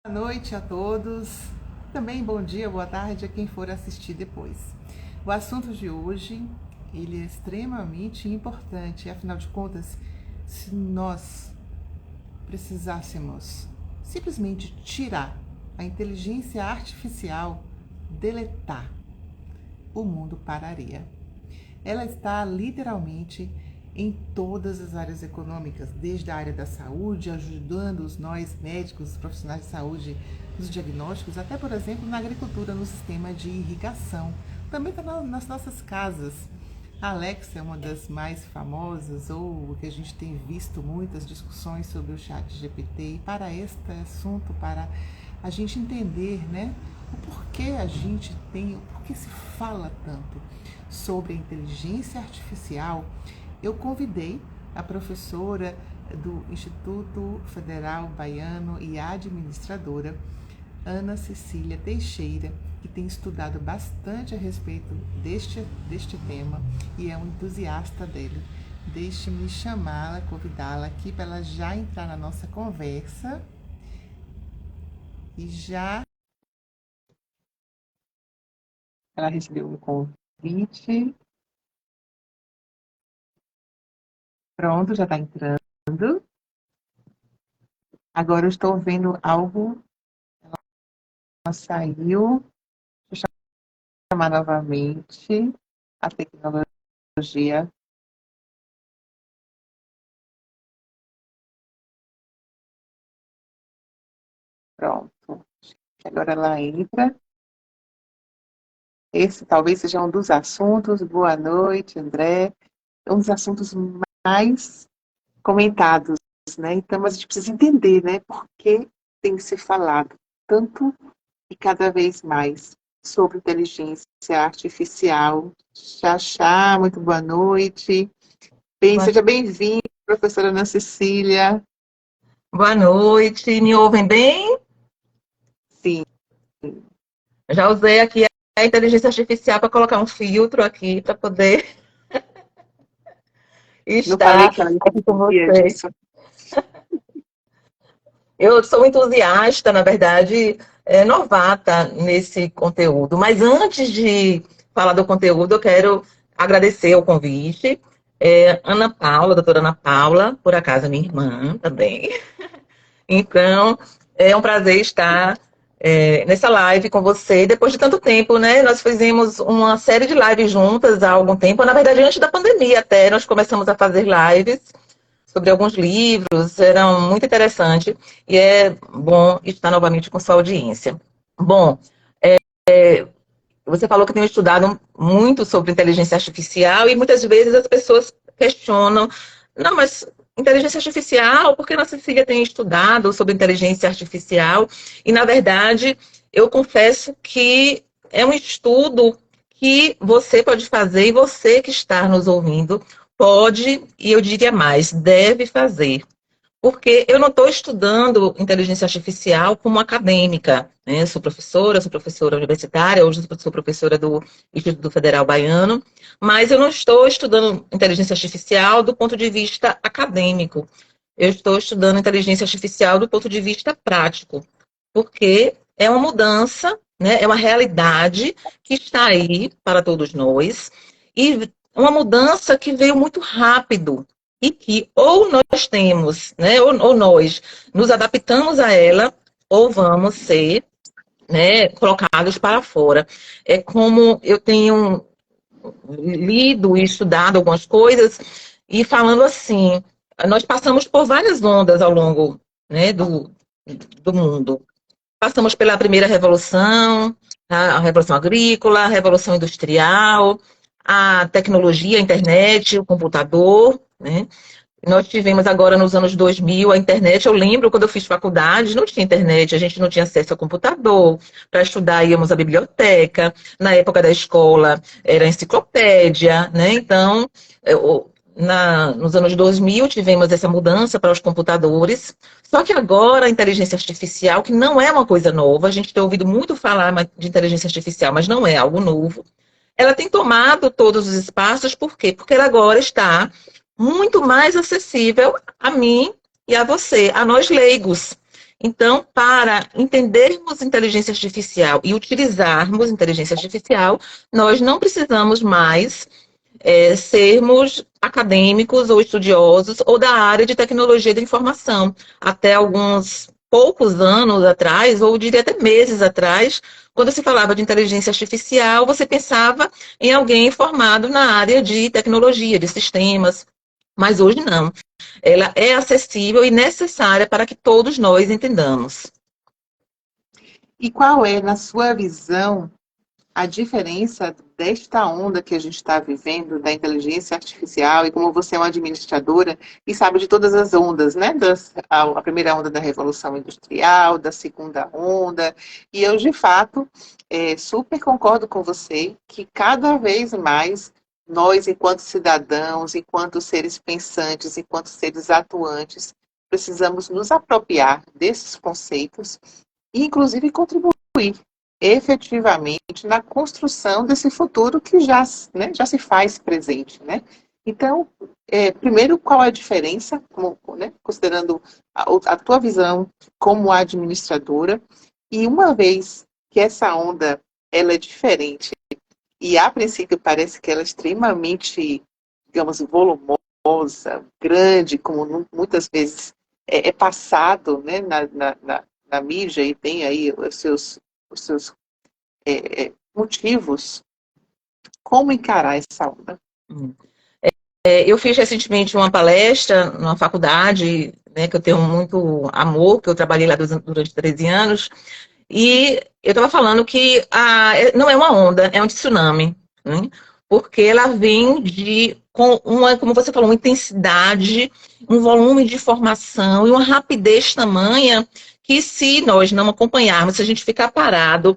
Boa noite a todos. Também bom dia, boa tarde a quem for assistir depois. O assunto de hoje, ele é extremamente importante. Afinal de contas, se nós precisássemos simplesmente tirar a inteligência artificial, deletar, o mundo pararia. Ela está literalmente em todas as áreas econômicas, desde a área da saúde, ajudando nós médicos, profissionais de saúde, nos diagnósticos, até, por exemplo, na agricultura, no sistema de irrigação. Também está nas nossas casas. A Alexa é uma das mais famosas, ou que a gente tem visto muitas discussões sobre o chat GPT. E para este assunto, para a gente entender, né, o porquê a gente tem, o porquê se fala tanto sobre a inteligência artificial, eu convidei a professora do Instituto Federal Baiano e administradora, Ana Cecília Teixeira, que tem estudado bastante a respeito deste tema e é um entusiasta dele. Deixe-me chamá-la, convidá-la aqui para ela já entrar na nossa conversa e já ela recebeu um convite. Pronto, já está entrando. Agora eu estou vendo algo. Ela saiu. Deixa eu chamar novamente a tecnologia. Pronto. Agora ela entra. Esse talvez seja um dos assuntos. Boa noite, André. Um dos assuntos mais comentados, né? Então, a gente precisa entender, né? Por que tem que ser falado tanto e cada vez mais sobre inteligência artificial. Xaxá, muito boa noite. Bem, seja bem-vinda, professora Ana Cecília. Boa noite, me ouvem bem? Sim. Já usei aqui a inteligência artificial para colocar um filtro aqui para poder Não falei estar que ela aqui com entendia vocês. disso. Eu sou entusiasta, na verdade, novata nesse conteúdo. Mas antes de falar do conteúdo, eu quero agradecer o convite. Ana Paula, doutora Ana Paula, por acaso minha irmã também. Então, é um prazer estar nessa live com você. Depois de tanto tempo, né? Nós fizemos uma série de lives juntas há algum tempo. Na verdade, antes da pandemia até, nós começamos a fazer lives sobre alguns livros. Era muito interessante. E é bom estar novamente com sua audiência. Bom, você falou que tem estudado muito sobre inteligência artificial e muitas vezes as pessoas questionam, não, mas inteligência artificial, por que a Cecília tem estudado sobre inteligência artificial? E, na verdade, eu confesso que é um estudo que você pode fazer e você que está nos ouvindo pode, e eu diria mais, deve fazer. Porque eu não estou estudando inteligência artificial como acadêmica, né? Sou professora universitária, hoje sou professora do Instituto Federal Baiano, mas eu não estou estudando inteligência artificial do ponto de vista acadêmico. Eu estou estudando inteligência artificial do ponto de vista prático, porque é uma mudança, né? É uma realidade que está aí para todos nós, e uma mudança que veio muito rápido, e que ou nós temos, né, ou nós nos adaptamos a ela, ou vamos ser, né, colocados para fora. É como eu tenho lido e estudado algumas coisas, e falando assim, nós passamos por várias ondas ao longo, né, do mundo. Passamos pela primeira revolução, a revolução agrícola, a revolução industrial, a tecnologia, a internet, o computador, né? Nós tivemos agora nos anos 2000 a internet. Eu lembro quando eu fiz faculdade, não tinha internet, a gente não tinha acesso ao computador. Para estudar, íamos à biblioteca. Na época da escola, era enciclopédia, né? Então, nos anos 2000, tivemos essa mudança para os computadores. Só que agora a inteligência artificial, que não é uma coisa nova, a gente tem ouvido muito falar de inteligência artificial, mas não é algo novo. Ela tem tomado todos os espaços, por quê? Porque ela agora está muito mais acessível a mim e a você, a nós leigos. Então, para entendermos inteligência artificial e utilizarmos inteligência artificial, nós não precisamos mais sermos acadêmicos ou estudiosos ou da área de tecnologia da informação. Até alguns poucos anos atrás, ou diria até meses atrás, quando se falava de inteligência artificial, você pensava em alguém formado na área de tecnologia, de sistemas, mas hoje não. Ela é acessível e necessária para que todos nós entendamos. E qual é, na sua visão, a diferença desta onda que a gente está vivendo, da inteligência artificial, e como você é uma administradora e sabe de todas as ondas, né? A primeira onda da Revolução Industrial, da segunda onda, e eu, de fato, super concordo com você que cada vez mais nós, enquanto cidadãos, enquanto seres pensantes, enquanto seres atuantes, precisamos nos apropriar desses conceitos e, inclusive, contribuir efetivamente na construção desse futuro que já, né, já se faz presente, né? Então, primeiro, qual é a diferença, né, considerando a tua visão como administradora, e uma vez que essa onda ela é diferente e a princípio parece que ela é extremamente, digamos, volumosa, grande, como muitas vezes é passado, né, na mídia e tem aí os seus motivos, como encarar essa onda? Eu fiz recentemente uma palestra numa faculdade, né, que eu tenho muito amor, que eu trabalhei lá durante 13 anos, e eu estava falando que não é uma onda, é um tsunami, né? Porque ela vem com uma, como você falou, uma intensidade, um volume de informação e uma rapidez tamanha que, se nós não acompanharmos, se a gente ficar parado,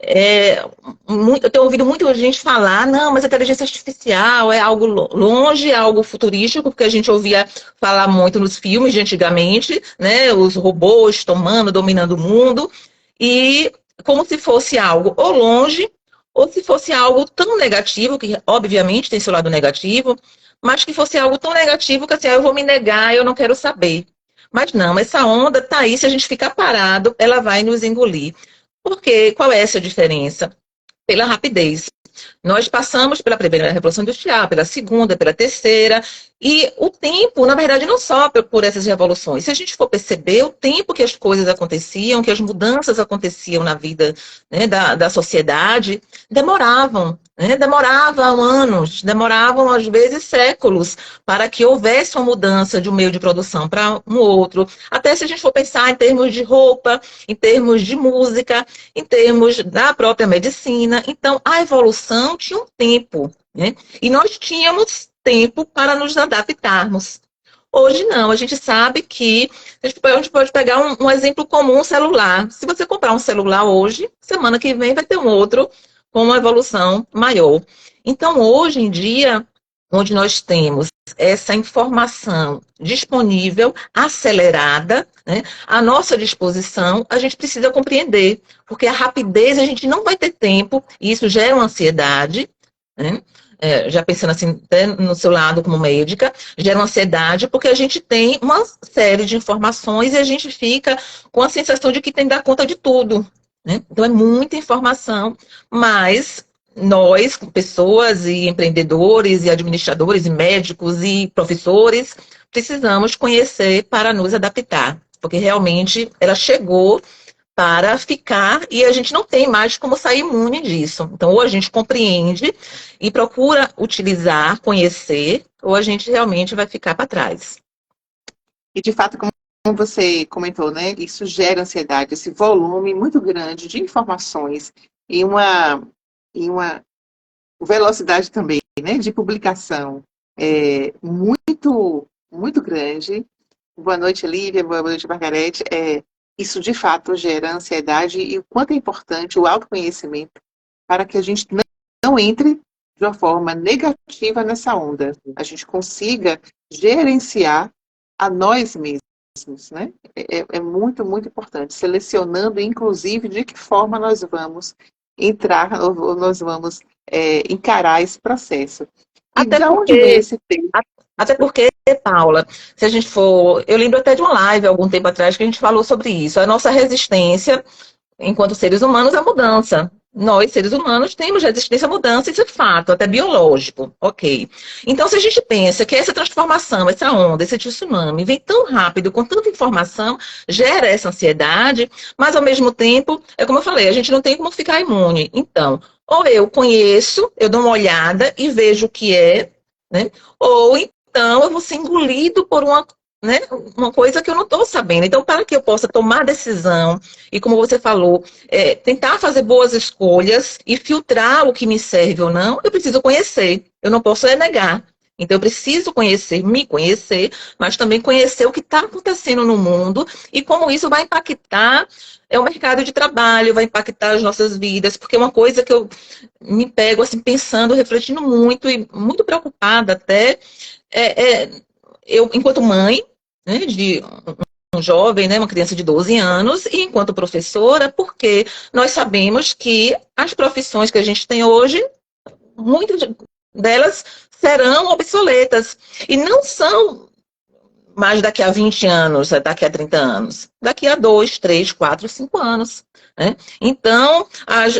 eu tenho ouvido muita gente falar, não, mas a inteligência artificial é algo longe, é algo futurístico, porque a gente ouvia falar muito nos filmes de antigamente, né, os robôs tomando, dominando o mundo, e como se fosse algo ou longe, ou se fosse algo tão negativo, que obviamente tem seu lado negativo, mas que fosse algo tão negativo que assim, eu vou me negar, eu não quero saber. Mas não, essa onda está aí, se a gente ficar parado, ela vai nos engolir. Por quê? Qual é essa diferença? Pela rapidez. Nós passamos pela primeira Revolução Industrial, pela segunda, pela terceira, e o tempo, na verdade, não só por essas revoluções. Se a gente for perceber, o tempo que as coisas aconteciam, que as mudanças aconteciam na vida, né, da sociedade, demoravam, né, demoravam anos, demoravam às vezes séculos, para que houvesse uma mudança de um meio de produção para um outro. Até se a gente for pensar em termos de roupa, em termos de música, em termos da própria medicina. Então, a evolução tinha um tempo, né? E nós tínhamos tempo para nos adaptarmos. Hoje não, a gente sabe que a gente pode pegar um exemplo comum, um celular. Se você comprar um celular hoje, semana que vem vai ter um outro com uma evolução maior. Então, hoje em dia, onde nós temos essa informação disponível, acelerada, né, à nossa disposição, a gente precisa compreender, porque a rapidez a gente não vai ter tempo, e isso gera uma ansiedade, né? Já pensando assim, até no seu lado como médica, gera uma ansiedade, porque a gente tem uma série de informações e a gente fica com a sensação de que tem que dar conta de tudo, né? Então é muita informação, mas nós, pessoas e empreendedores e administradores e médicos e professores, precisamos conhecer para nos adaptar, porque realmente ela chegou para ficar e a gente não tem mais como sair imune disso. Então, ou a gente compreende e procura utilizar, conhecer, ou a gente realmente vai ficar para trás. E, de fato, como você comentou, né, isso gera ansiedade, esse volume muito grande de informações e uma velocidade também, né, de publicação muito, muito grande. Boa noite, Lívia. Boa noite, Margarete. Isso, de fato, gera ansiedade e o quanto é importante o autoconhecimento para que a gente não entre de uma forma negativa nessa onda. A gente consiga gerenciar a nós mesmos, né? É muito, muito importante. Selecionando, inclusive, de que forma nós vamos entrar ou nós vamos encarar esse processo. E Até de onde vem porque, esse tempo? até porque Paula, se a gente for... Eu lembro até de uma live algum tempo atrás que a gente falou sobre isso. A nossa resistência, enquanto seres humanos, é a mudança. Nós, seres humanos, temos resistência à mudança, isso é fato, até biológico, ok. Então, se a gente pensa que essa transformação, essa onda, esse tsunami vem tão rápido, com tanta informação, gera essa ansiedade, mas, ao mesmo tempo, é como eu falei, a gente não tem como ficar imune. Então, ou eu conheço, eu dou uma olhada e vejo o que é, né? Ou então eu vou ser engolido por né, uma coisa que eu não estou sabendo. Então, para que eu possa tomar decisão, e como você falou, tentar fazer boas escolhas e filtrar o que me serve ou não, eu preciso conhecer. Eu não posso negar. Então, eu preciso conhecer, me conhecer, mas também conhecer o que está acontecendo no mundo e como isso vai impactar o mercado de trabalho, vai impactar as nossas vidas, porque é uma coisa que eu me pego assim, pensando, refletindo muito e muito preocupada até, eu, enquanto mãe, né, de um jovem, né, uma criança de 12 anos, e enquanto professora, porque nós sabemos que as profissões que a gente tem hoje, muitas delas serão obsoletas. E não são mais daqui a 20 anos, daqui a 30 anos. Daqui a 2, 3, 4, 5 anos. Né? Então,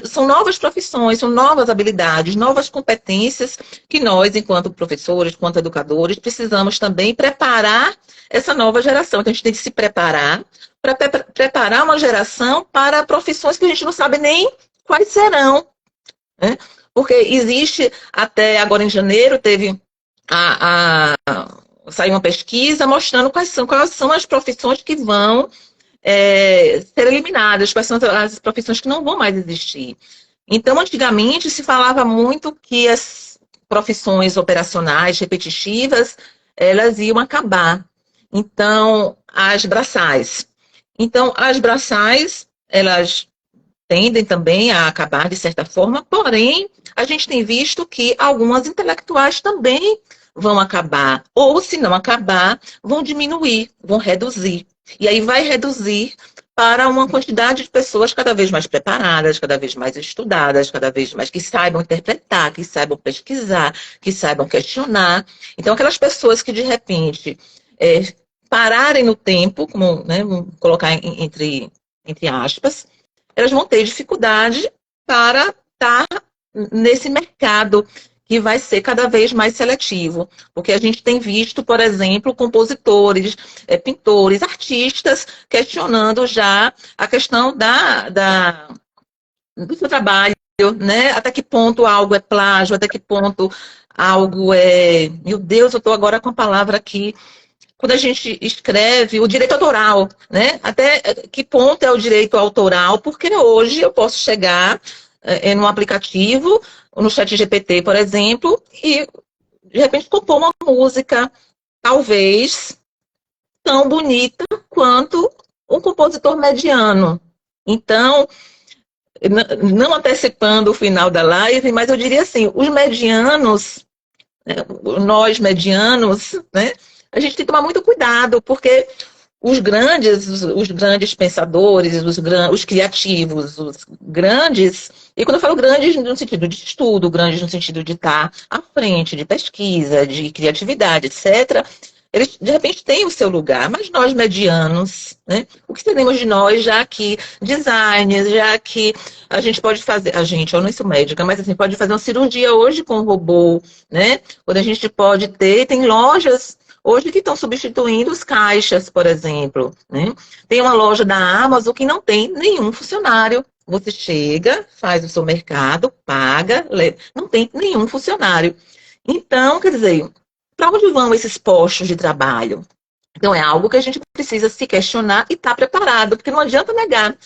são novas profissões, são novas habilidades, novas competências que nós, enquanto professores, enquanto educadores, precisamos também preparar essa nova geração. Então, a gente tem que se preparar para preparar uma geração para profissões que a gente não sabe nem quais serão. Né? Porque existe, até agora em janeiro, teve saiu uma pesquisa mostrando quais são as profissões que vão ser eliminadas, quais são as profissões que não vão mais existir. Então, antigamente, se falava muito que as profissões operacionais, repetitivas, elas iam acabar. Então, as braçais. Então, as braçais, elas tendem também a acabar de certa forma, porém, a gente tem visto que algumas intelectuais também vão acabar, ou se não acabar, vão diminuir, vão reduzir. E aí vai reduzir para uma quantidade de pessoas cada vez mais preparadas, cada vez mais estudadas, cada vez mais que saibam interpretar, que saibam pesquisar, que saibam questionar. Então, aquelas pessoas que de repente pararem no tempo, como, né, vamos colocar entre aspas, elas vão ter dificuldade para estar nesse mercado que vai ser cada vez mais seletivo. Porque a gente tem visto, por exemplo, compositores, pintores, artistas questionando já a questão do seu trabalho, né? Até que ponto algo é plágio, até que ponto algo é... Meu Deus, eu estou agora com a palavra aqui. Quando a gente escreve o direito autoral, né? Até que ponto é o direito autoral? Porque hoje eu posso chegar num aplicativo, no ChatGPT, por exemplo, e de repente compor uma música, talvez tão bonita quanto um compositor mediano. Então, não antecipando o final da live, mas eu diria assim, os medianos, né, nós medianos, né? A gente tem que tomar muito cuidado, porque os grandes pensadores, os criativos, os grandes, e quando eu falo grandes no sentido de estudo, grandes no sentido de estar à frente, de pesquisa, de criatividade, etc., eles, de repente, têm o seu lugar, mas nós, medianos, né? O que teremos de nós, já que designers, já que a gente pode fazer, eu não sou médica, mas assim, pode fazer uma cirurgia hoje com robô, né? Quando a gente pode tem lojas hoje que estão substituindo os caixas, por exemplo, né? Tem uma loja da Amazon que não tem nenhum funcionário. Você chega, faz o seu mercado, paga, não tem nenhum funcionário. Então, quer dizer, para onde vão esses postos de trabalho? Então, é algo que a gente precisa se questionar e estar preparado, porque não adianta negar.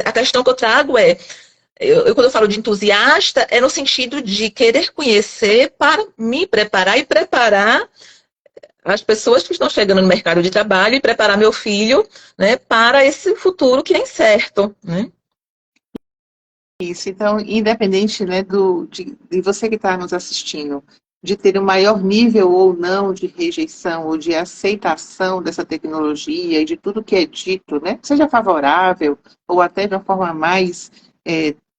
A questão que eu trago quando eu falo de entusiasta, é no sentido de querer conhecer para me preparar e preparar as pessoas que estão chegando no mercado de trabalho e preparar meu filho, né, para esse futuro que é incerto, né? Isso, então, independente, né, de você que está nos assistindo, de ter um maior nível ou não de rejeição ou de aceitação dessa tecnologia e de tudo que é dito, né, seja favorável ou até de uma forma mais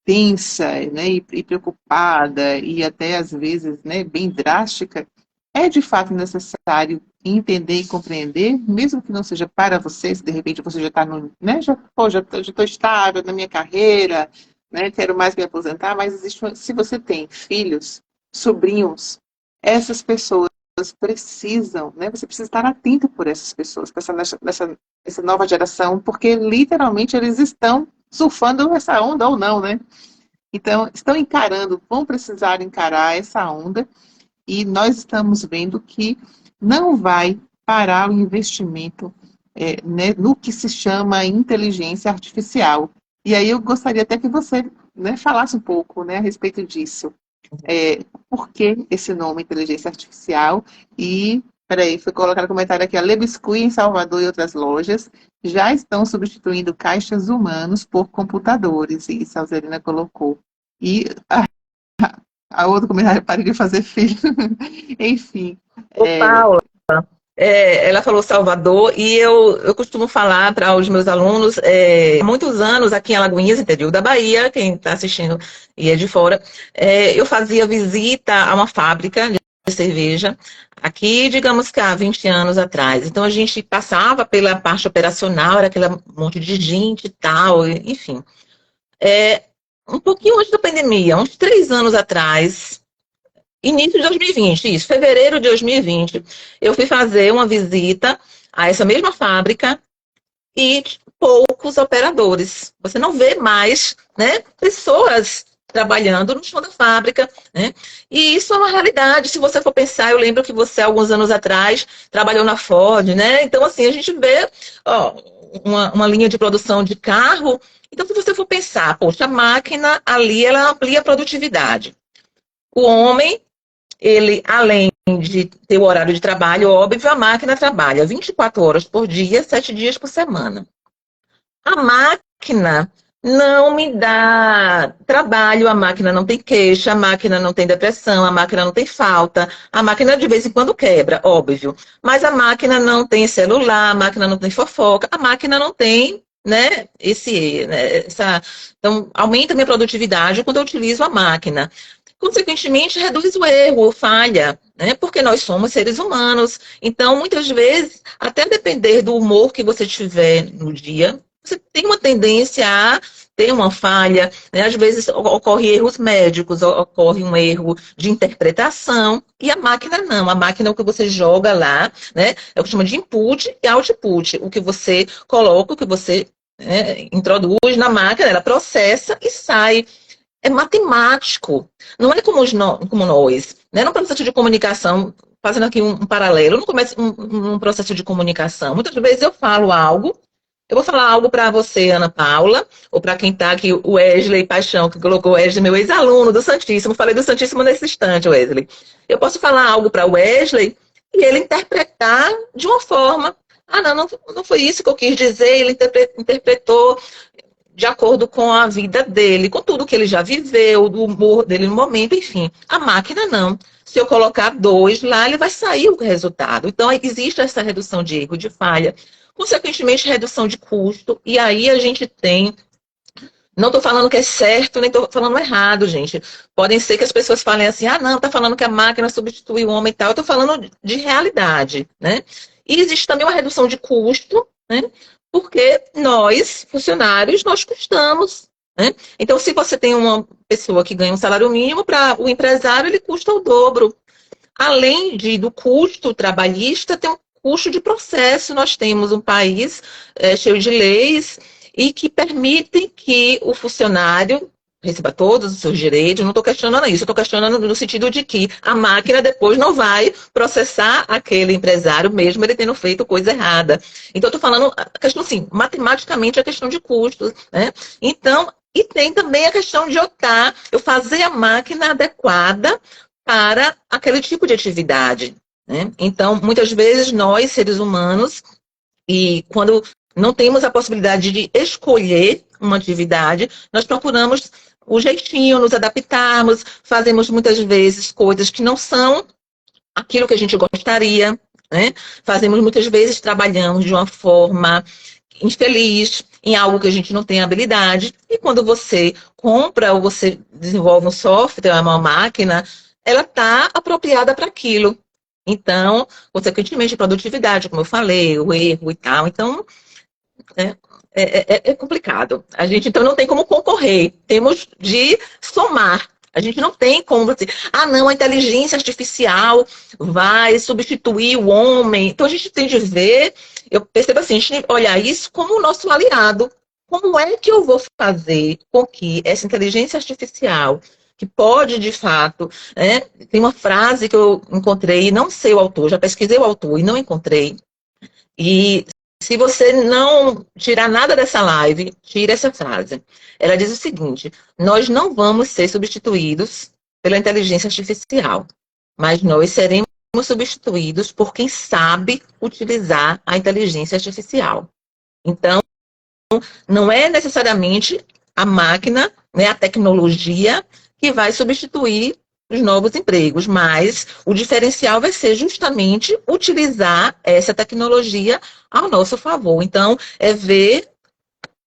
tensa, né, e preocupada e até às vezes, né, bem drástica, é de fato necessário entender e compreender, mesmo que não seja para você, se de repente você já está no, né, já estou estável na minha carreira, né, quero mais me aposentar, mas se você tem filhos, sobrinhos, essas pessoas precisam, né, você precisa estar atento por essas pessoas, por essa nova geração, porque literalmente eles estão surfando essa onda ou não, né? Então, estão encarando, vão precisar encarar essa onda, e nós estamos vendo que não vai parar o investimento né, no que se chama inteligência artificial. E aí eu gostaria até que você, né, falasse um pouco, né, a respeito disso. Por que esse nome, inteligência artificial? E, peraí, foi colocado no comentário aqui, a Le Biscuit em Salvador e outras lojas já estão substituindo caixas humanos por computadores. Isso a Alzerina colocou. E a outro comentário, pare de fazer filho. Enfim. Ô, Paula, ela falou Salvador, e eu costumo falar para os meus alunos, há muitos anos aqui em Alagoinhas, interior da Bahia, quem está assistindo e é de fora, eu fazia visita a uma fábrica de cerveja, aqui, digamos que há 20 anos atrás. Então, a gente passava pela parte operacional, era aquele monte de gente e tal, enfim. Um pouquinho antes da pandemia, uns 3 anos atrás, início de 2020, isso, fevereiro de 2020, eu fui fazer uma visita a essa mesma fábrica e poucos operadores. Você não vê mais, né, pessoas trabalhando no chão da fábrica, né? E isso é uma realidade. Se você for pensar, eu lembro que você, alguns anos atrás, trabalhou na Ford, né? Então, assim, a gente vê ó, uma linha de produção de carro. Então, se você for pensar, poxa, a máquina ali, ela amplia a produtividade. O homem, ele, além de ter o horário de trabalho, óbvio, a máquina trabalha 24 horas por dia, 7 dias por semana. A máquina não me dá trabalho, a máquina não tem queixa, a máquina não tem depressão, a máquina não tem falta, a máquina de vez em quando quebra, óbvio. Mas a máquina não tem celular, a máquina não tem fofoca, a máquina não tem, né, então, aumenta a minha produtividade quando eu utilizo a máquina. Consequentemente, reduz o erro, falha, né? Porque nós somos seres humanos. Então, muitas vezes, até depender do humor que você tiver no dia, você tem uma tendência a ter uma falha, né? Às vezes ocorrem erros médicos, ocorre um erro de interpretação, e a máquina não. A máquina é o que você joga lá, né? É o que chama de input e output. O que você coloca, o que você introduz na máquina, ela processa e sai. É matemático. Não é como nós, né? No processo de comunicação, fazendo aqui um paralelo, no começo um processo de comunicação. Muitas vezes eu falo algo, eu vou falar algo para você, Ana Paula, ou para quem está aqui, o Wesley Paixão, que colocou o Wesley, meu ex-aluno do Santíssimo. Falei do Santíssimo nesse instante, Wesley. Eu posso falar algo para o Wesley e ele interpretar de uma forma. Ah, não foi isso que eu quis dizer, ele interpretou de acordo com a vida dele, com tudo que ele já viveu, do humor dele no momento, enfim. A máquina não. Se eu colocar 2 lá, ele vai sair o resultado. Então, existe essa redução de erro, de falha. Consequentemente, redução de custo. E aí a gente tem... Não estou falando que é certo, nem estou falando errado, gente. Podem ser que as pessoas falem assim, ah, não, está falando que a máquina substitui o homem e tal. Eu estou falando de realidade, né? E existe também uma redução de custo, né? Porque nós, funcionários, nós custamos, né? Então, se você tem uma pessoa que ganha um salário mínimo, para o empresário ele custa o dobro. Além do custo trabalhista, tem um custo de processo. Nós temos um país cheio de leis e que permitem que o funcionário receba todos os seus direitos. Não estou questionando isso, estou questionando no sentido de que a máquina depois não vai processar aquele empresário, mesmo ele tendo feito coisa errada. Então, estou falando a questão, assim, matematicamente, a questão de custos, né? Então, e tem também a questão de eu fazer a máquina adequada para aquele tipo de atividade, né? Então, muitas vezes, nós, seres humanos, e quando não temos a possibilidade de escolher uma atividade, nós procuramos o jeitinho, nos adaptarmos, fazemos muitas vezes coisas que não são aquilo que a gente gostaria, né? Fazemos muitas vezes, trabalhamos de uma forma infeliz, em algo que a gente não tem habilidade, e quando você compra ou você desenvolve um software, uma máquina, ela está apropriada para aquilo. Então, consequentemente, a produtividade, como eu falei, o erro e tal. Então, é, é complicado. A gente, então, não tem como concorrer. Temos de somar. A gente não tem como dizer, não, a inteligência artificial vai substituir o homem. Então, a gente tem de ver, eu percebo assim, a gente tem que olhar isso como o nosso aliado. Como é que eu vou fazer com que essa inteligência artificial, que pode, de fato, né, tem uma frase que eu encontrei, não sei o autor, já pesquisei o autor e não encontrei, e se você não tirar nada dessa live, tire essa frase. Ela diz o seguinte: nós não vamos ser substituídos pela inteligência artificial, mas nós seremos substituídos por quem sabe utilizar a inteligência artificial. Então, não é necessariamente a máquina, né, a tecnologia, que vai substituir os novos empregos, mas o diferencial vai ser justamente utilizar essa tecnologia ao nosso favor. Então, é ver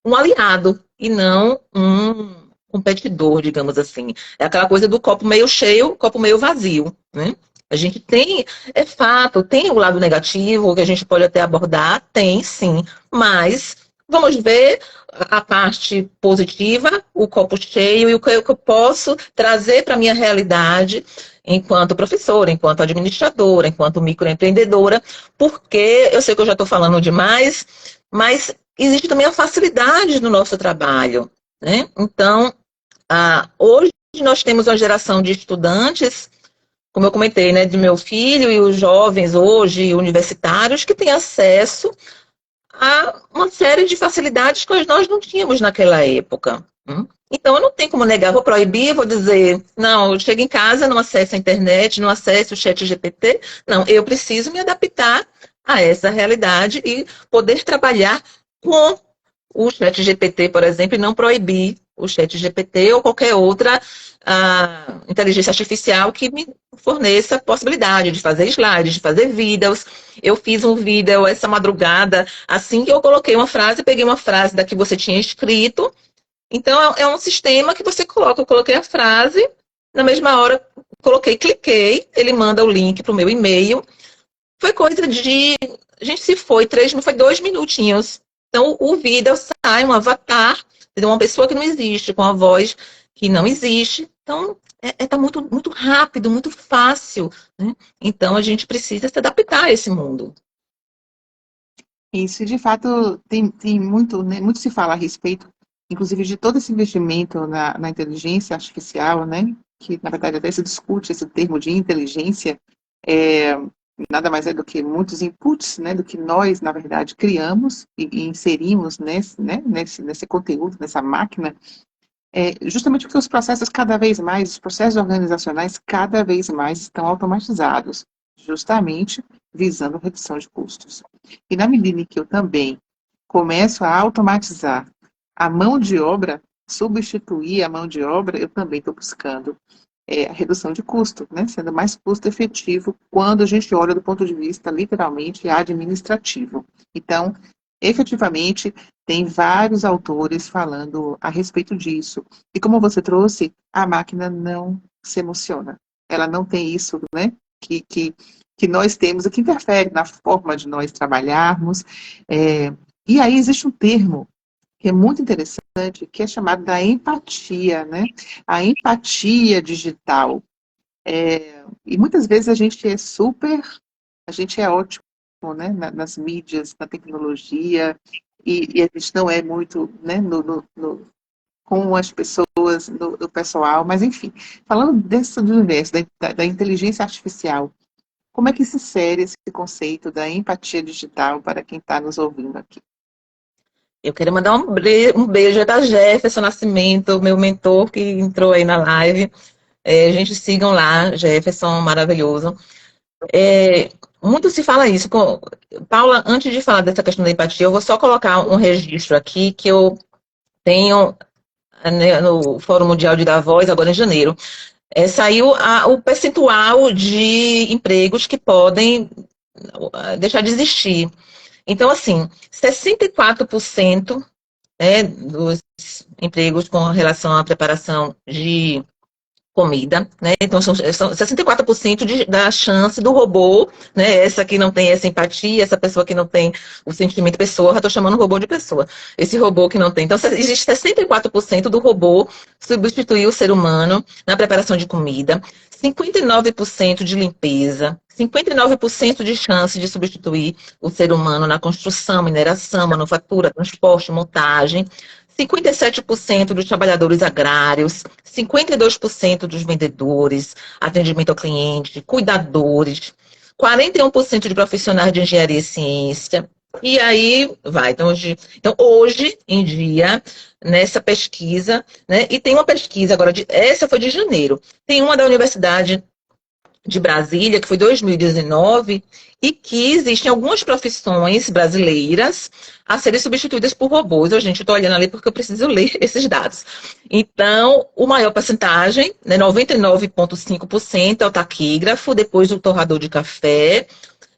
um aliado e não um competidor, digamos assim. É aquela coisa do copo meio cheio, copo meio vazio, né? A gente tem, é fato, tem o lado negativo que a gente pode até abordar, tem sim, mas vamos ver a parte positiva, o copo cheio e o que eu posso trazer para a minha realidade enquanto professora, enquanto administradora, enquanto microempreendedora, porque eu sei que eu já estou falando demais, mas existe também a facilidade no nosso trabalho, né? Então, hoje nós temos uma geração de estudantes, como eu comentei, né, de meu filho e os jovens hoje, universitários, que têm acesso a uma série de facilidades que nós não tínhamos naquela época. Então, eu não tenho como negar, vou proibir, vou dizer, não, eu chego em casa, não acesso a internet, não acesso o chat GPT. Não, eu preciso me adaptar a essa realidade e poder trabalhar com o chat GPT, por exemplo, e não proibir o chat GPT ou qualquer outra inteligência artificial que me forneça a possibilidade de fazer slides, de fazer vídeos. Eu fiz um vídeo essa madrugada, assim que eu coloquei uma frase, peguei uma frase da que você tinha escrito. Então, é um sistema que você coloca. Eu coloquei a frase, na mesma hora, cliquei, ele manda o link para o meu e-mail. Foi coisa de... A gente se foi, foi 2 minutinhos. Então, o vídeo sai, um avatar de uma pessoa que não existe, com a voz que não existe. Então, tá muito, muito rápido, muito fácil, né? Então, a gente precisa se adaptar a esse mundo. Isso, de fato, tem muito, né, muito se fala a respeito, inclusive, de todo esse investimento na inteligência artificial, né? Que, na verdade, até se discute esse termo de inteligência, nada mais é do que muitos inputs, né, do que nós, na verdade, criamos e inserimos nesse conteúdo, nessa máquina, justamente porque os processos cada vez mais, os processos organizacionais cada vez mais estão automatizados, justamente visando redução de custos. E na medida em que eu também começo a automatizar a mão de obra, substituir a mão de obra, eu também estou buscando a redução de custo, né? Sendo mais custo efetivo quando a gente olha do ponto de vista, literalmente, administrativo. Então, efetivamente, tem vários autores falando a respeito disso. E como você trouxe, a máquina não se emociona. Ela não tem isso, né? Que nós temos, o que interfere na forma de nós trabalharmos. E aí existe um termo que é muito interessante, que é chamado da empatia, né? A empatia digital. E muitas vezes a gente é ótimo, né? Nas mídias, na tecnologia, e a gente não é muito, né? Com as pessoas, no pessoal, mas enfim, falando desse universo, da inteligência artificial, como é que se insere esse conceito da empatia digital para quem está nos ouvindo aqui? Eu quero mandar um beijo para Jefferson Nascimento, meu mentor que entrou aí na live. Gente, sigam lá, Jefferson, maravilhoso. Muito se fala isso. Paula, antes de falar dessa questão da empatia, eu vou só colocar um registro aqui que eu tenho, né, no Fórum Mundial de Davos, agora em janeiro. Saiu o percentual de empregos que podem deixar de existir. Então, assim, 64% dos empregos com relação à preparação de comida, né? Então, são 64% da chance do robô, né? Essa que não tem essa empatia, essa pessoa que não tem o sentimento pessoa, eu estou chamando o robô de pessoa. Esse robô que não tem. Então, existe 64% do robô substituir o ser humano na preparação de comida, 59% de limpeza, 59% de chance de substituir o ser humano na construção, mineração, manufatura, transporte, montagem, 57% dos trabalhadores agrários, 52% dos vendedores, atendimento ao cliente, cuidadores, 41% de profissionais de engenharia e ciência. E aí vai. Então, hoje em dia, nessa pesquisa, né, e tem uma pesquisa agora, essa foi de janeiro, tem uma da Universidade de Brasília, que foi 2019, e que existem algumas profissões brasileiras a serem substituídas por robôs. Gente, eu estou olhando ali porque eu preciso ler esses dados. Então, o maior percentagem, né, 99,5%, é o taquígrafo, depois o torrador de café,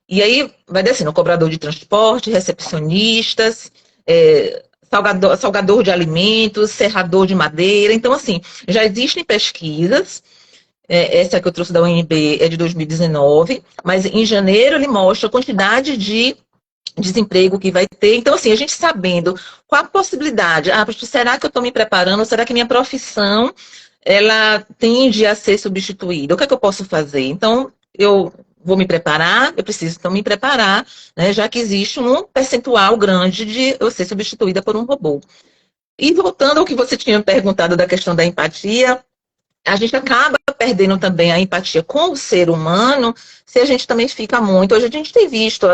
e aí vai descendo, o cobrador de transporte, recepcionistas, salgador de alimentos, serrador de madeira. Então, assim, já existem pesquisas. Essa que eu trouxe da UNB é de 2019, mas em janeiro ele mostra a quantidade de desemprego que vai ter. Então, assim, a gente sabendo qual a possibilidade, será que eu estou me preparando, será que minha profissão, ela tende a ser substituída? O que é que eu posso fazer? Então, eu vou me preparar, eu preciso então me preparar, né, já que existe um percentual grande de eu ser substituída por um robô. E voltando ao que você tinha perguntado da questão da empatia, a gente acaba perdendo também a empatia com o ser humano se a gente também fica muito. Hoje a gente tem visto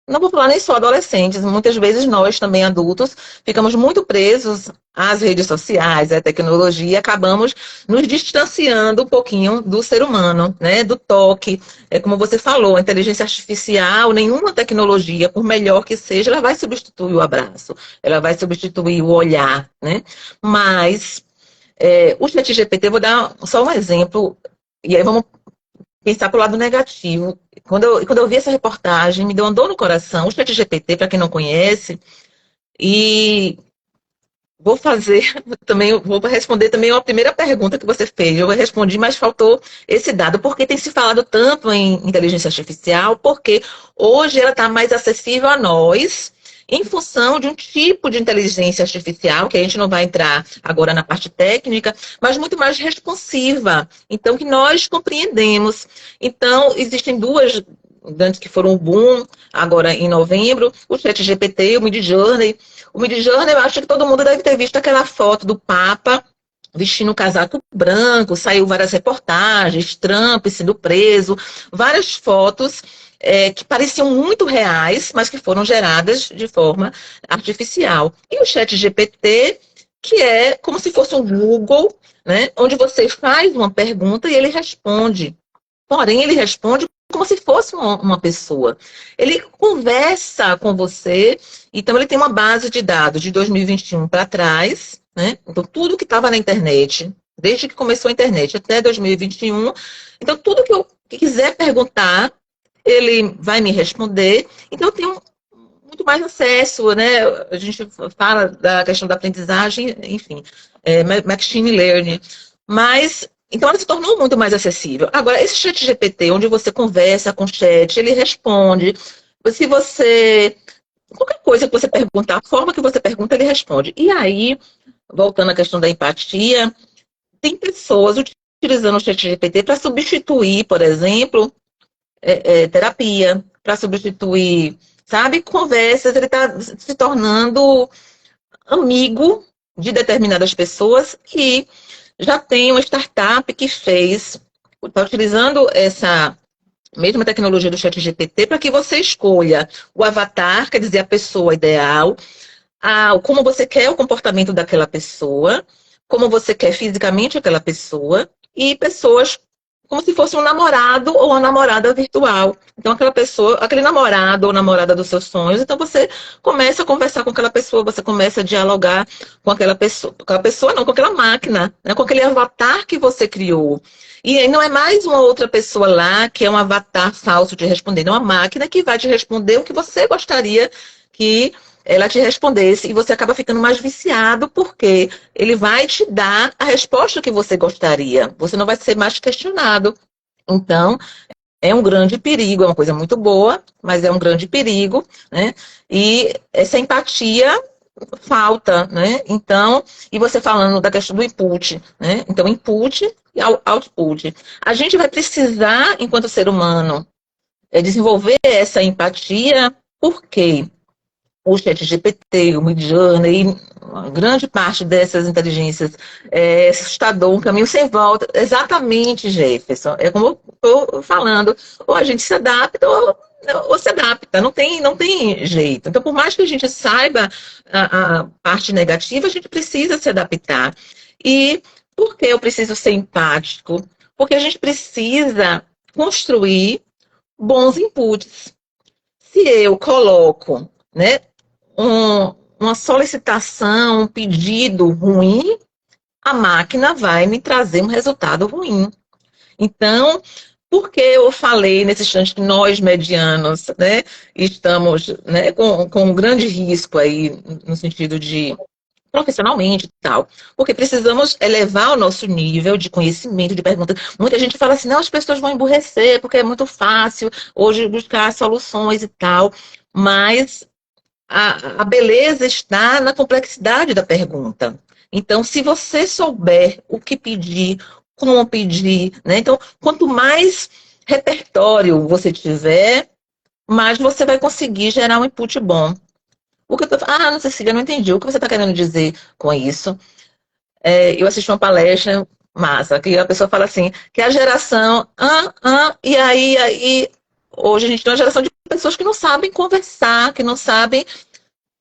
não vou falar nem só adolescentes, muitas vezes nós também adultos ficamos muito presos às redes sociais, à tecnologia, e acabamos nos distanciando um pouquinho do ser humano, né, do toque. Como você falou, a inteligência artificial, nenhuma tecnologia, por melhor que seja, ela vai substituir o abraço, ela vai substituir o olhar, né? Mas o ChatGPT, vou dar só um exemplo, e aí vamos pensar para o lado negativo. Quando eu vi essa reportagem, me deu uma dor no coração. O ChatGPT, para quem não conhece, e vou responder também a primeira pergunta que você fez. Eu respondi, mas faltou esse dado. Porque tem se falado tanto em inteligência artificial? Porque hoje ela está mais acessível a nós, em função de um tipo de inteligência artificial, que a gente não vai entrar agora na parte técnica, mas muito mais responsiva, então que nós compreendemos. Então, existem duas grandes que foram o boom, agora em novembro, o ChatGPT e o Midjourney. O Midjourney, eu acho que todo mundo deve ter visto aquela foto do Papa vestindo um casaco branco, saiu várias reportagens, Trump sendo preso, várias fotos que pareciam muito reais, mas que foram geradas de forma artificial. E o ChatGPT, que é como se fosse um Google, né, onde você faz uma pergunta e ele responde. Porém, ele responde como se fosse uma pessoa. Ele conversa com você, então ele tem uma base de dados de 2021 para trás, né? Então, tudo que estava na internet, desde que começou a internet até 2021, então tudo que eu quiser perguntar, ele vai me responder. Então, eu tenho muito mais acesso, né? A gente fala da questão da aprendizagem, enfim, machine learning. Mas, então, ela se tornou muito mais acessível. Agora, esse chat GPT, onde você conversa com o chat, ele responde. Se você... Qualquer coisa que você perguntar, a forma que você pergunta, ele responde. E aí, voltando à questão da empatia, tem pessoas utilizando o chat GPT para substituir, por exemplo, terapia, para substituir, sabe, conversas. Ele está se tornando amigo de determinadas pessoas e já tem uma startup que está utilizando essa mesma tecnologia do ChatGPT para que você escolha o avatar, quer dizer, a pessoa ideal, como você quer o comportamento daquela pessoa, como você quer fisicamente aquela pessoa, e pessoas como se fosse um namorado ou uma namorada virtual. Então, aquela pessoa, aquele namorado ou namorada dos seus sonhos, então você começa a conversar com aquela pessoa, você começa a dialogar com aquela pessoa não, com aquela máquina, né, com aquele avatar que você criou. E aí não é mais uma outra pessoa lá que é um avatar falso te respondendo, é uma máquina que vai te responder o que você gostaria que ela te respondesse, e você acaba ficando mais viciado, porque ele vai te dar a resposta que você gostaria. Você não vai ser mais questionado. Então, é um grande perigo, é uma coisa muito boa, mas é um grande perigo, né? E essa empatia falta, né? Então, e você falando da questão do input, né? Então, input e output. A gente vai precisar, enquanto ser humano, desenvolver essa empatia, porque o ChatGPT, o Midjourney, uma grande parte dessas inteligências é assustador, um caminho sem volta. Exatamente, Jefferson. É como eu estou falando, ou a gente se adapta, ou se adapta, não tem jeito. Então, por mais que a gente saiba a parte negativa, a gente precisa se adaptar. E por que eu preciso ser empático? Porque a gente precisa construir bons inputs. Se eu coloco, né, uma solicitação, um pedido ruim, a máquina vai me trazer um resultado ruim. Então, por que eu falei nesse instante que nós, medianos, né, estamos, né, com um grande risco aí, no sentido de profissionalmente e tal, porque precisamos elevar o nosso nível de conhecimento, de perguntas. Muita gente fala assim, não, as pessoas vão emburrecer, porque é muito fácil hoje buscar soluções e tal, mas a beleza está na complexidade da pergunta. Então, se você souber o que pedir, como pedir, né? Então, quanto mais repertório você tiver, mais você vai conseguir gerar um input bom. O que eu tô... Ah, não, Cecília, não entendi. O que você está querendo dizer com isso? Eu assisti uma palestra massa, que a pessoa fala assim, que a geração, e aí, hoje a gente tem uma geração de pessoas que não sabem conversar, que não sabem,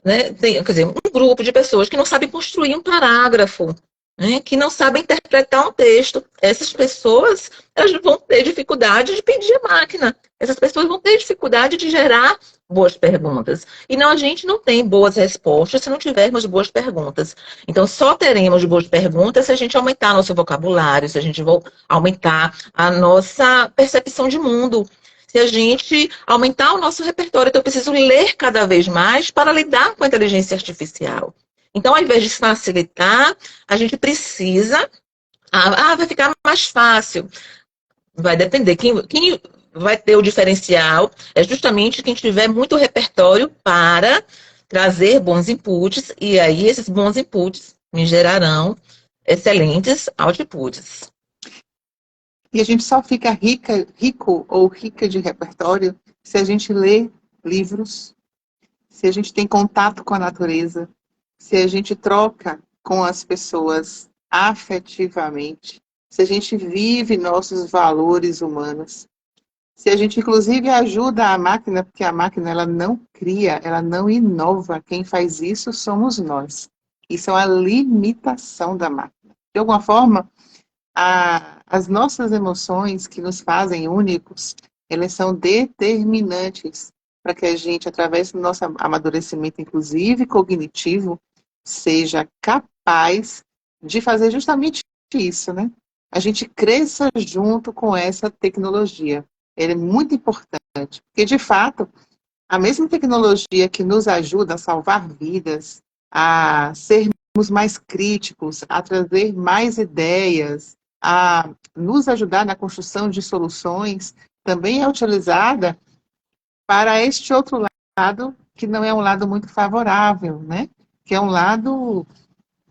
né, quer dizer, um grupo de pessoas que não sabem construir um parágrafo, né, que não sabem interpretar um texto. Essas pessoas, elas vão ter dificuldade de pedir a máquina. Essas pessoas vão ter dificuldade de gerar boas perguntas. E não, a gente não tem boas respostas se não tivermos boas perguntas. Então, só teremos boas perguntas se a gente aumentar nosso vocabulário, se a gente aumentar a nossa percepção de mundo, se a gente aumentar o nosso repertório. Então, eu preciso ler cada vez mais para lidar com a inteligência artificial. Então, ao invés de facilitar, a gente precisa... vai ficar mais fácil. Vai depender. Quem vai ter o diferencial é justamente quem tiver muito repertório para trazer bons inputs, e aí esses bons inputs me gerarão excelentes outputs. E a gente só fica rico ou rica de repertório se a gente lê livros, se a gente tem contato com a natureza, se a gente troca com as pessoas afetivamente, se a gente vive nossos valores humanos, se a gente inclusive ajuda a máquina, porque a máquina ela não cria, ela não inova, quem faz isso somos nós. Isso é uma limitação da máquina. De alguma forma, as nossas emoções que nos fazem únicos, elas são determinantes para que a gente, através do nosso amadurecimento, inclusive cognitivo, seja capaz de fazer justamente isso, né? A gente cresça junto com essa tecnologia. Ele é muito importante, porque, de fato, a mesma tecnologia que nos ajuda a salvar vidas, a sermos mais críticos, a trazer mais ideias, a nos ajudar na construção de soluções, também é utilizada para este outro lado, que não é um lado muito favorável, né? Que é um lado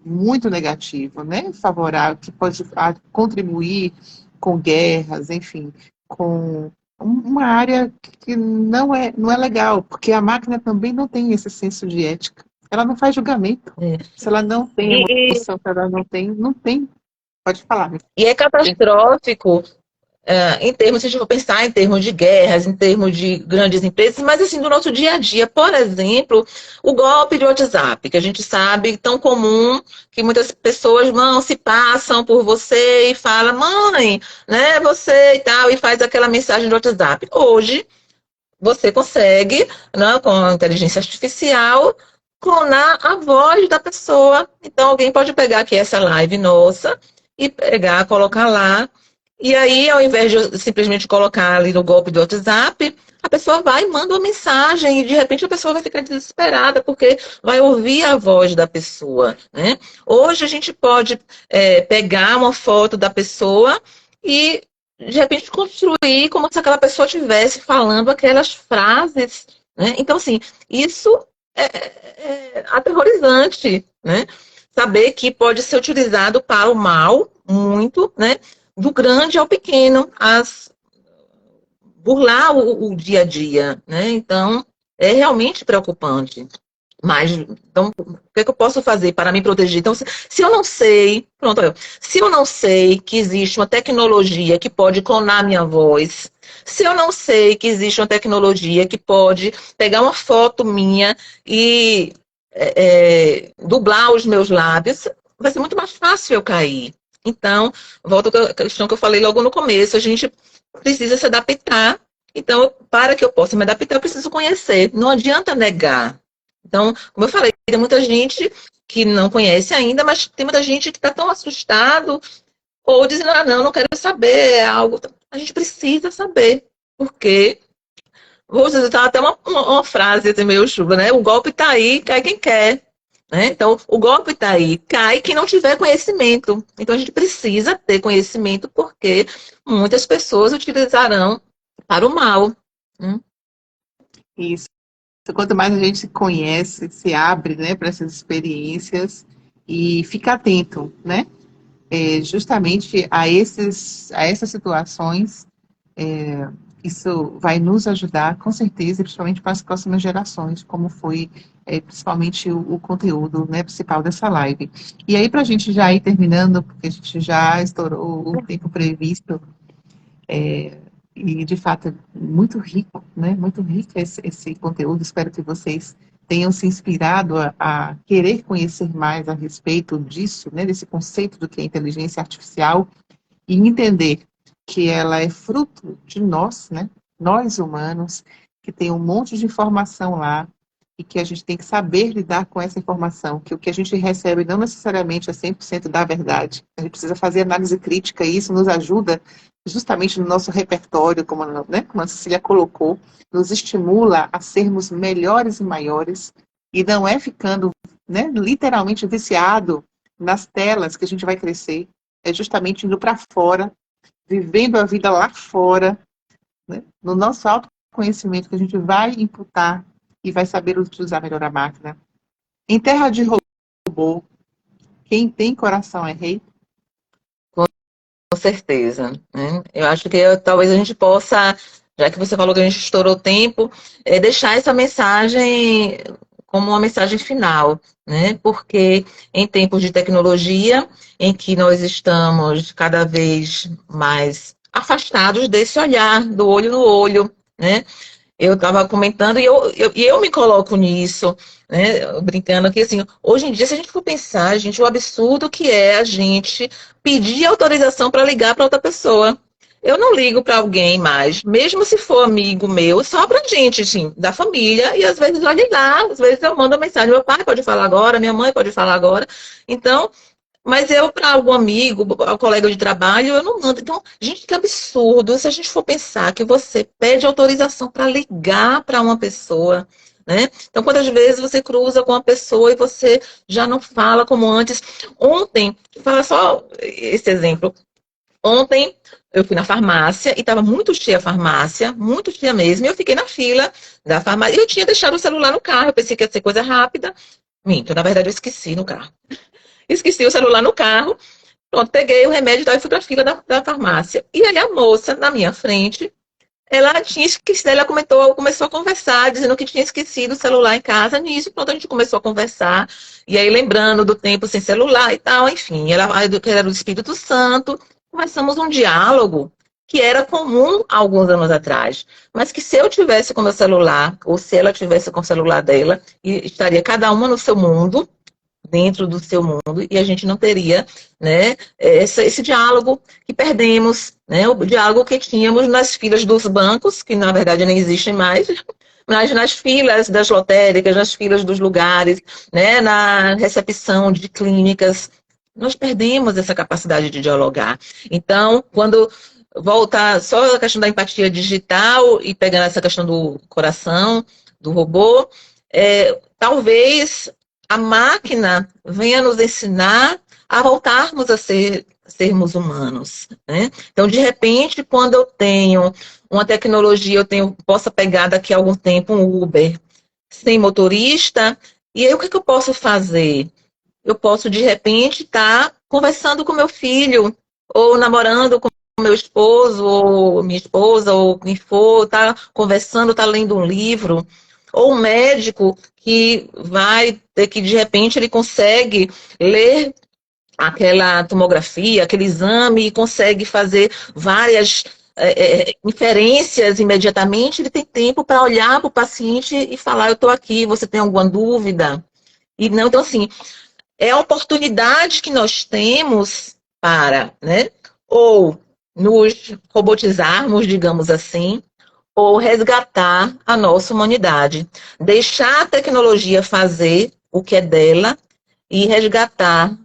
muito negativo, né? Favorável, que pode contribuir com guerras, enfim, com uma área que não é legal, porque a máquina também não tem esse senso de ética. Ela não faz julgamento. Se ela não tem emoção, se ela não tem. Pode falar. E é catastrófico em termos, se a gente for pensar em termos de guerras, em termos de grandes empresas, mas assim, do nosso dia a dia. Por exemplo, o golpe de WhatsApp, que a gente sabe tão comum, que muitas pessoas se passam por você e falam, mãe, né, você e tal, e faz aquela mensagem de WhatsApp. Hoje, você consegue, né, com a inteligência artificial, clonar a voz da pessoa. Então, alguém pode pegar aqui essa live nossa e colocar lá. E aí, ao invés de simplesmente colocar ali no golpe do WhatsApp, a pessoa vai e manda uma mensagem e de repente a pessoa vai ficar desesperada porque vai ouvir a voz da pessoa, né? Hoje a gente pode pegar uma foto da pessoa e de repente construir como se aquela pessoa estivesse falando aquelas frases, né? Então, assim, isso é aterrorizante, né? Saber que pode ser utilizado para o mal, muito, né? Do grande ao pequeno, burlar o dia a dia, né? Então, é realmente preocupante. Mas, então, o que é que eu posso fazer para me proteger? Então, se eu não sei, pronto, se eu não sei que existe uma tecnologia que pode clonar minha voz, se eu não sei que existe uma tecnologia que pode pegar uma foto minha e dublar os meus lábios, vai ser muito mais fácil eu cair. Então, volto à questão que eu falei logo no começo, a gente precisa se adaptar. Então, para que eu possa me adaptar, eu preciso conhecer. Não adianta negar. Então, como eu falei, tem muita gente que não conhece ainda, mas tem muita gente que está tão assustado ou dizendo, ah, não quero saber, é algo. A gente precisa saber, porque, vou usar até uma frase assim, meio chuva, né? O golpe está aí, cai quem quer. Né? Então, o golpe está aí, cai quem não tiver conhecimento. Então, a gente precisa ter conhecimento, porque muitas pessoas utilizarão para o mal. Isso. Quanto mais a gente se conhece, se abre, né, para essas experiências e fica atento, né, justamente a essas situações, isso vai nos ajudar, com certeza, principalmente para as próximas gerações, como foi principalmente o conteúdo, né, principal dessa live. E aí, para a gente já ir terminando, porque a gente já estourou o tempo previsto, e de fato é muito rico, né? Muito rico esse conteúdo. Espero que vocês tenham se inspirado a querer conhecer mais a respeito disso, né? Desse conceito do que é inteligência artificial e entender que ela é fruto de nós, né? Nós humanos, que tem um monte de informação lá e que a gente tem que saber lidar com essa informação, que o que a gente recebe não necessariamente é 100% da verdade. A gente precisa fazer análise crítica e isso nos ajuda justamente no nosso repertório, né, como a Cecília colocou, nos estimula a sermos melhores e maiores e não é ficando, né, literalmente viciado nas telas que a gente vai crescer, é justamente indo para fora, vivendo a vida lá fora, né, no nosso autoconhecimento que a gente vai imputar e vai saber utilizar melhor a máquina. Em terra de robô, quem tem coração é rei. Com certeza, né? Eu acho que talvez a gente possa, já que você falou que a gente estourou o tempo, deixar essa mensagem como uma mensagem final, né? Porque em tempos de tecnologia, em que nós estamos cada vez mais afastados desse olhar, do olho no olho, né? Eu estava comentando e eu me coloco nisso, né? Brincando aqui, assim, hoje em dia, se a gente for pensar, gente, o absurdo que é a gente pedir autorização para ligar para outra pessoa. Eu não ligo para alguém mais, mesmo se for amigo meu, só para gente, assim, da família, e às vezes olha lá, às vezes eu mando uma mensagem, meu pai pode falar agora, minha mãe pode falar agora. Então, mas eu, para algum amigo, colega de trabalho, eu não mando. Então, gente, que absurdo se a gente for pensar que você pede autorização para ligar para uma pessoa, né? Então, quantas vezes você cruza com uma pessoa e você já não fala como antes? Ontem, fala só esse exemplo. Ontem, eu fui na farmácia e estava muito cheia a farmácia, muito cheia mesmo, e eu fiquei na fila da farmácia. E eu tinha deixado o celular no carro, eu pensei que ia ser coisa rápida. Minto, na verdade, eu esqueci no carro. Esqueci o celular no carro. Pronto, peguei o remédio e fui para a fila da farmácia. E aí a moça, na minha frente, ela tinha esquecido, ela começou a conversar, dizendo que tinha esquecido o celular em casa. Nisso, pronto, a gente começou a conversar. E aí, lembrando do tempo sem celular e tal, enfim, ela era do Espírito Santo. Começamos um diálogo que era comum há alguns anos atrás. Mas que se eu tivesse com meu celular, ou se ela tivesse com o celular dela, e estaria cada uma no seu mundo, dentro do seu mundo, e a gente não teria, né, esse diálogo que perdemos, né, o diálogo que tínhamos nas filas dos bancos, que na verdade nem existem mais, mas nas filas das lotéricas, nas filas dos lugares, né, na recepção de clínicas, nós perdemos essa capacidade de dialogar. Então, quando voltar só a questão da empatia digital e pegando essa questão do coração, do robô, talvez a máquina venha nos ensinar a voltarmos a sermos humanos, né? Então, de repente, quando eu tenho uma tecnologia, possa pegar daqui a algum tempo um Uber sem motorista, e aí o que eu posso fazer? Eu posso, de repente, estar conversando com meu filho, ou namorando com meu esposo, ou minha esposa, ou quem for, tá conversando, tá lendo um livro, ou um médico que vai ter que, de repente, ele consegue ler aquela tomografia, aquele exame, e consegue fazer várias inferências imediatamente, ele tem tempo para olhar para o paciente e falar, eu estou aqui, você tem alguma dúvida? E não, então, assim, é a oportunidade que nós temos para, né, ou nos robotizarmos, digamos assim, ou resgatar a nossa humanidade. Deixar a tecnologia fazer o que é dela e resgatar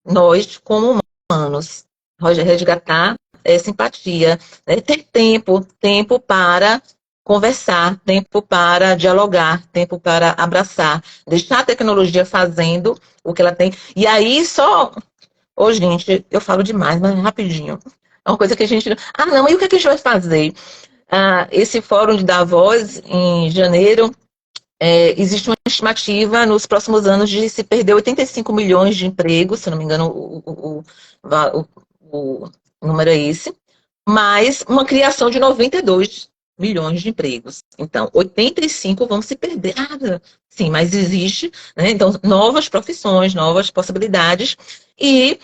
nós como humanos. Resgatar essa empatia. Né? Ter tempo para conversar, tempo para dialogar, tempo para abraçar. Deixar a tecnologia fazendo o que ela tem. E aí só... Ô, gente, eu falo demais, mas rapidinho. É uma coisa que a gente... Ah, não, e o que, é que a gente vai fazer? Esse fórum de Davos, em janeiro, existe uma estimativa nos próximos anos de se perder 85 milhões de empregos, se não me engano, o número é esse, mas uma criação de 92 milhões de empregos. Então, 85 vão se perder. Sim, mas existe, né? Então, novas profissões, novas possibilidades. E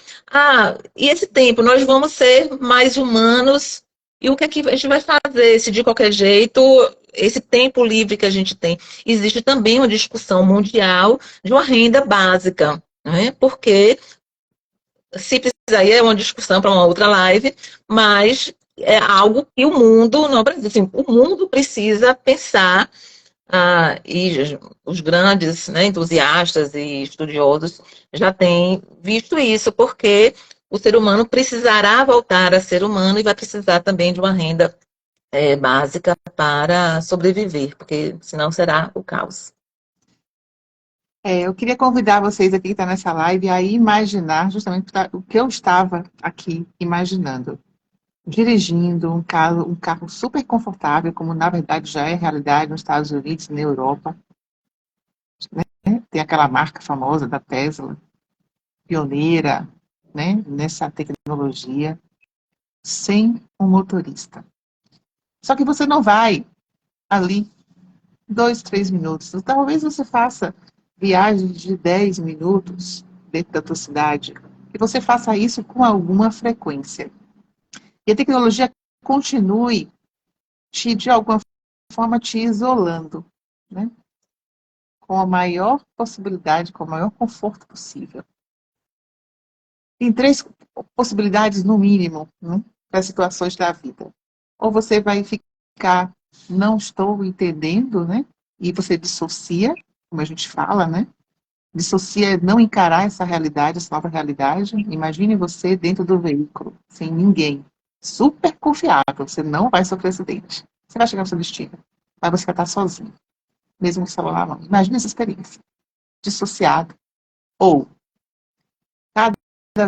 esse tempo, nós vamos ser mais humanos. E o que é que a gente vai fazer? Se de qualquer jeito, esse tempo livre que a gente tem, existe também uma discussão mundial de uma renda básica, né? Porque se precisar, aí é uma discussão para uma outra live, mas é algo que o mundo, não assim, o mundo precisa pensar, e os grandes, né, entusiastas e estudiosos já têm visto isso, porque o ser humano precisará voltar a ser humano e vai precisar também de uma renda básica para sobreviver, porque senão será o caos. Eu queria convidar vocês aqui que estão nessa live a imaginar justamente o que eu estava aqui imaginando. Dirigindo um carro super confortável, como na verdade já é realidade nos Estados Unidos e na Europa. Né? Tem aquela marca famosa da Tesla, pioneira, né, nessa tecnologia, sem um motorista. Só que você não vai ali 2, 3 minutos. Talvez você faça viagens de 10 minutos dentro da tua cidade, e você faça isso com alguma frequência. E a tecnologia continue de alguma forma, te isolando, né? Com a maior possibilidade, com o maior conforto possível. Tem 3 possibilidades, no mínimo, né, para as situações da vida. Ou você vai ficar, não estou entendendo, né? E você dissocia, como a gente fala, né? Dissocia é não encarar essa realidade, essa nova realidade. Imagine você dentro do veículo, sem ninguém. Super confiável, você não vai sofrer acidente. Você vai chegar no seu destino, mas você vai estar sozinho, mesmo com o celular na mão. Imagine essa experiência. Dissociado. Ou, cada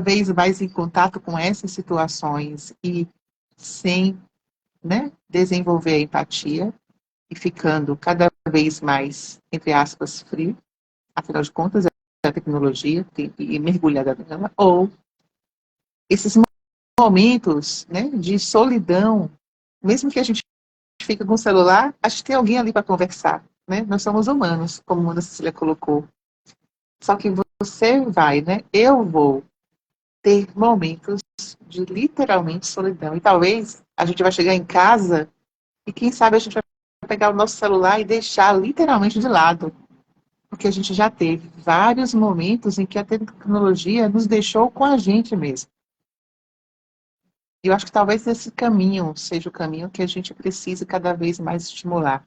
vez mais em contato com essas situações e sem, né, desenvolver a empatia e ficando cada vez mais, entre aspas, frio. Afinal de contas, é a tecnologia e mergulhada nela. Ou esses momentos, né, de solidão, mesmo que a gente fica com o celular, a gente tem alguém ali para conversar, né? Nós somos humanos, como a Ana Cecília colocou. Só que você vai, né? Eu vou ter momentos de literalmente solidão. E talvez a gente vai chegar em casa e quem sabe a gente vai pegar o nosso celular e deixar literalmente de lado. Porque a gente já teve vários momentos em que a tecnologia nos deixou com a gente mesmo. E eu acho que talvez esse caminho seja o caminho que a gente precisa cada vez mais estimular.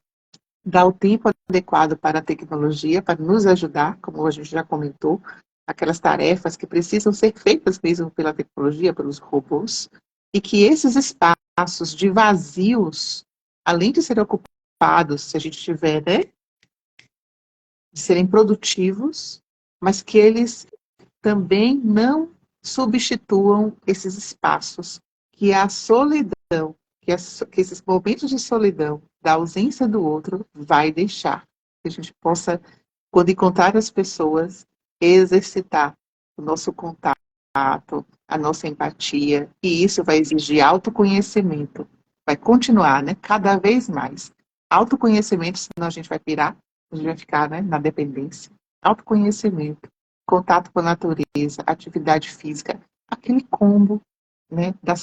Dar o tempo adequado para a tecnologia, para nos ajudar, como a gente já comentou, aquelas tarefas que precisam ser feitas mesmo pela tecnologia, pelos robôs, e que esses espaços espaços de vazios, além de serem ocupados, se a gente tiver, né, de serem produtivos, mas que eles também não substituam esses espaços, que a solidão, que esses momentos de solidão, da ausência do outro, vai deixar. Que a gente possa, quando encontrar as pessoas, exercitar o nosso contato, a nossa empatia, e isso vai exigir autoconhecimento. Vai continuar, né? Cada vez mais. Autoconhecimento, senão a gente vai pirar, a gente vai ficar, né, na dependência. Autoconhecimento, contato com a natureza, atividade física, aquele combo, né, da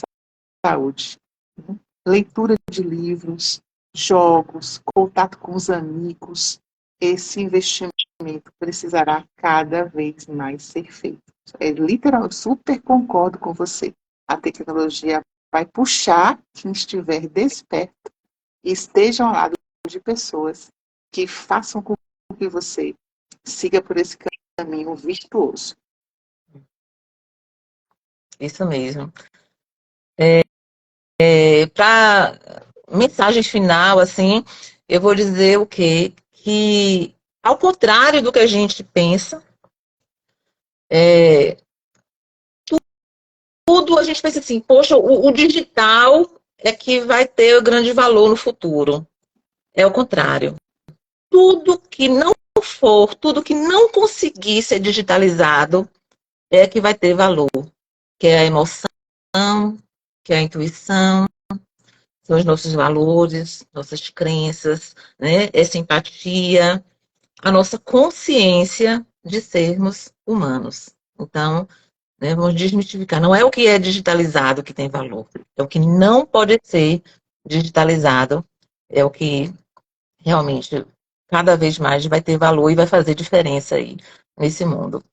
saúde. Né? Leitura de livros, jogos, contato com os amigos, esse investimento precisará cada vez mais ser feito. É literal, super concordo com você. A tecnologia vai puxar quem estiver desperto e esteja ao lado de pessoas que façam com que você siga por esse caminho virtuoso. Isso mesmo. Para mensagem final, assim, eu vou dizer o quê? Que, ao contrário do que a gente pensa, tudo a gente pensa assim, poxa, o digital é que vai ter o grande valor no futuro. É o contrário. Tudo que não for, tudo que não conseguir ser digitalizado é que vai ter valor. Que é a emoção, que é a intuição, são os nossos valores, nossas crenças, né? Essa empatia, a nossa consciência de sermos humanos. Então, né, vamos desmistificar. Não é o que é digitalizado que tem valor, é o que não pode ser digitalizado, é o que realmente cada vez mais vai ter valor e vai fazer diferença aí nesse mundo.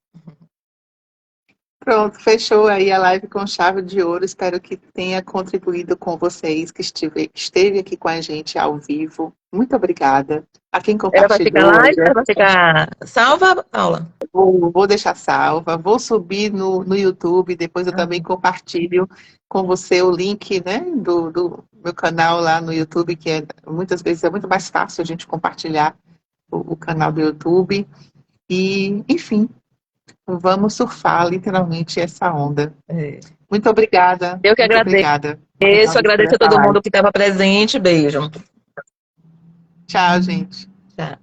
Pronto, fechou aí a live com chave de ouro. Espero que tenha contribuído com vocês que esteve aqui com a gente ao vivo. Muito obrigada. A quem Ela vai ficar compartilhou, live, ela vai ficar salva, Paula? vou deixar salva, vou subir no YouTube, depois eu também compartilho com você o link, né, do meu canal lá no YouTube, que muitas vezes é muito mais fácil a gente compartilhar o canal do YouTube. E, enfim, vamos surfar literalmente essa onda. Muito obrigada. Eu que Muito agradeço. obrigada. Por Agradeço a essa todo live. mundo que estava presente. Beijo. Tchau, gente. Tchau.